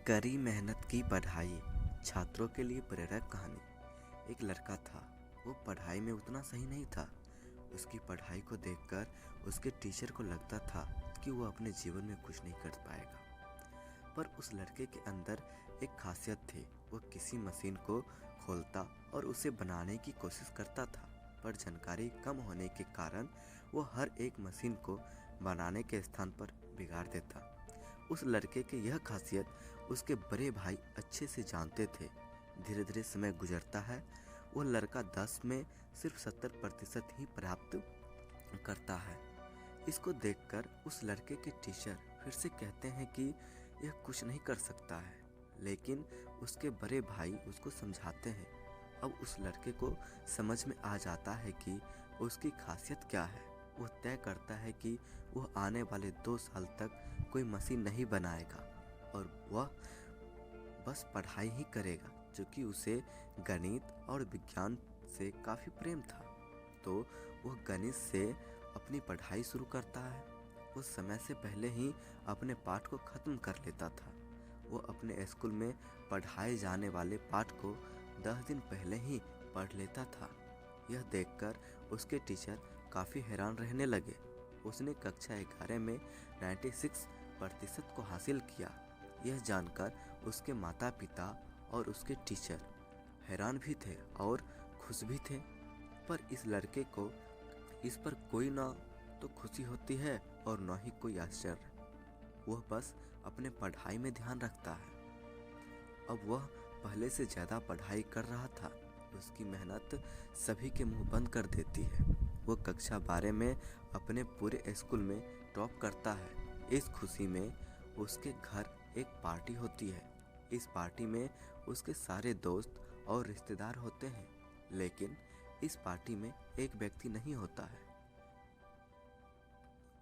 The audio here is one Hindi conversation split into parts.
कड़ी मेहनत की पढ़ाई छात्रों के लिए प्रेरक कहानी। एक लड़का था, वो पढ़ाई में उतना सही नहीं था। उसकी पढ़ाई को देखकर उसके टीचर को लगता था कि वो अपने जीवन में कुछ नहीं कर पाएगा। पर उस लड़के के अंदर एक खासियत थी। वो किसी मशीन को खोलता और उसे बनाने की कोशिश करता था, पर जानकारी कम होने के कारण वो हर एक मशीन को बनाने के स्थान पर बिगाड़ देता। उस लड़के की यह खासियत उसके बड़े भाई अच्छे से जानते थे। धीरे धीरे समय गुजरता है, वो लड़का 10 में सिर्फ 70% ही प्राप्त करता है। इसको देखकर उस लड़के के टीचर फिर से कहते हैं कि यह कुछ नहीं कर सकता है, लेकिन उसके बड़े भाई उसको समझाते हैं। अब उस लड़के को समझ में आ जाता है कि उसकी खासियत क्या है। वो तय करता है कि वह आने वाले 2 साल तक कोई मशीन नहीं बनाएगा और वह बस पढ़ाई ही करेगा, क्योंकि उसे गणित और विज्ञान से काफ़ी प्रेम था। तो वह गणित से अपनी पढ़ाई शुरू करता है। वो समय से पहले ही अपने पाठ को ख़त्म कर लेता था। वो अपने स्कूल में पढ़ाए जाने वाले पाठ को 10 दिन पहले ही पढ़ लेता था। यह देखकर उसके टीचर काफ़ी हैरान रहने लगे। उसने कक्षा 11 में 96% को हासिल किया। यह जानकर उसके माता पिता और उसके टीचर हैरान भी थे और खुश भी थे। पर इस लड़के को इस पर कोई ना तो खुशी होती है और न ही कोई आश्चर्य। वह बस अपने पढ़ाई में ध्यान रखता है। अब वह पहले से ज़्यादा पढ़ाई कर रहा था। उसकी मेहनत सभी के मुंह बंद कर देती है। वो कक्षा 12 में अपने पूरे स्कूल में टॉप करता है। इस खुशी में उसके घर एक पार्टी होती है। इस पार्टी में उसके सारे दोस्त और रिश्तेदार होते हैं, लेकिन इस पार्टी में एक व्यक्ति नहीं होता है।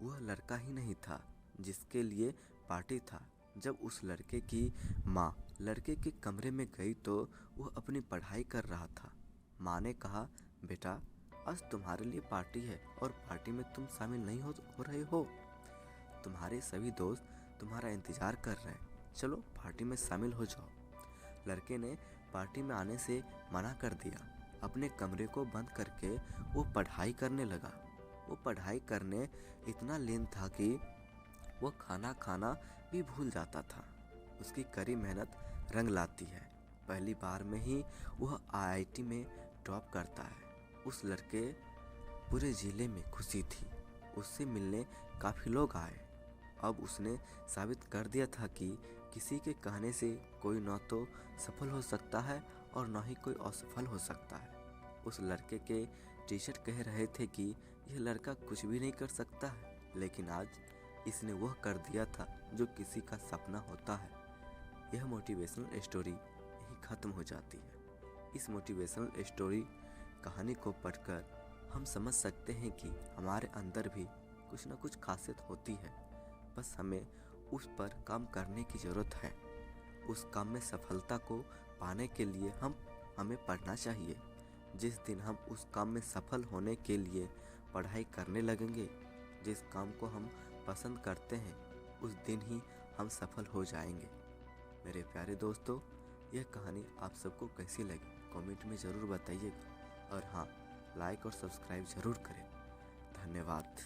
वह लड़का ही नहीं था जिसके लिए पार्टी था। जब उस लड़के की माँ लड़के के कमरे में गई तो वह अपनी पढ़ाई कर रहा था। माँ ने कहा, बेटा, आज तुम्हारे लिए पार्टी है और पार्टी में तुम शामिल नहीं हो रहे हो। तुम्हारे सभी दोस्त तुम्हारा इंतजार कर रहे हैं, चलो पार्टी में शामिल हो जाओ। लड़के ने पार्टी में आने से मना कर दिया। अपने कमरे को बंद करके वो पढ़ाई करने लगा। वो पढ़ाई करने इतना लीन था कि वो खाना खाना भी भूल जाता था। उसकी कड़ी मेहनत रंग लाती है। पहली बार में ही वह आईआईटी में टॉप करता है। उस लड़के पूरे ज़िले में खुशी थी। उससे मिलने काफ़ी लोग आए। अब उसने साबित कर दिया था कि किसी के कहने से कोई न तो सफल हो सकता है और न ही कोई असफल हो सकता है। उस लड़के के टीचर कह रहे थे कि यह लड़का कुछ भी नहीं कर सकता है, लेकिन आज इसने वह कर दिया था जो किसी का सपना होता है। यह मोटिवेशनल स्टोरी यहीं ख़त्म हो जाती है। इस मोटिवेशनल स्टोरी कहानी को पढ़कर हम समझ सकते हैं कि हमारे अंदर भी कुछ न कुछ खासियत होती है। बस हमें उस पर काम करने की ज़रूरत है। उस काम में सफलता को पाने के लिए हमें पढ़ना चाहिए। जिस दिन हम उस काम में सफल होने के लिए पढ़ाई करने लगेंगे, जिस काम को हम पसंद करते हैं, उस दिन ही हम सफल हो जाएंगे। मेरे प्यारे दोस्तों, यह कहानी आप सबको कैसी लगी कमेंट में ज़रूर बताइएगा और हाँ, लाइक और सब्सक्राइब ज़रूर करें। धन्यवाद।